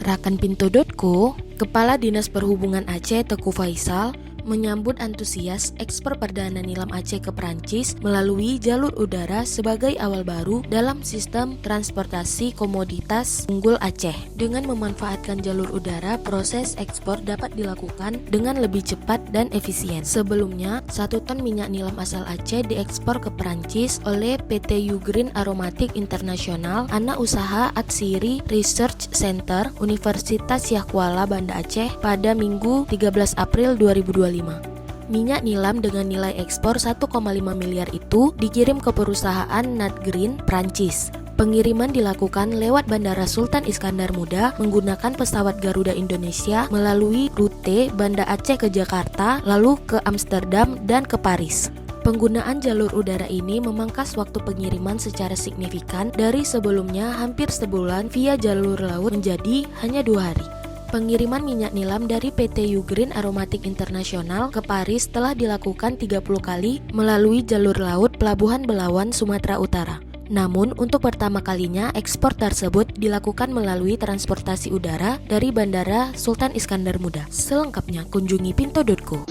Rakan Pintu.co, Kepala Dinas Perhubungan Aceh Teguh Faisal menyambut antusias ekspor perdana nilam Aceh ke Perancis melalui jalur udara sebagai awal baru dalam sistem transportasi komoditas unggul Aceh. Dengan memanfaatkan jalur udara, proses ekspor dapat dilakukan dengan lebih cepat dan efisien. Sebelumnya, 1 ton minyak nilam asal Aceh diekspor ke Perancis oleh PT Ugreen Aromatic International, anak usaha Atsiri Research Center, Universitas Syah Kuala, Banda Aceh pada Minggu 13 April 2025. Minyak nilam dengan nilai ekspor 1,5 miliar itu dikirim ke perusahaan Natgreen, Prancis. Pengiriman dilakukan lewat Bandara Sultan Iskandar Muda menggunakan pesawat Garuda Indonesia melalui rute Banda Aceh ke Jakarta, lalu ke Amsterdam dan ke Paris. Penggunaan jalur udara ini memangkas waktu pengiriman secara signifikan dari sebelumnya hampir sebulan via jalur laut menjadi hanya 2 hari. Pengiriman minyak nilam dari PT Ugreen Aromatic International ke Paris telah dilakukan 30 kali melalui jalur laut Pelabuhan Belawan, Sumatera Utara. Namun, untuk pertama kalinya ekspor tersebut dilakukan melalui transportasi udara dari Bandara Sultan Iskandar Muda. Selengkapnya kunjungi Pintu.co.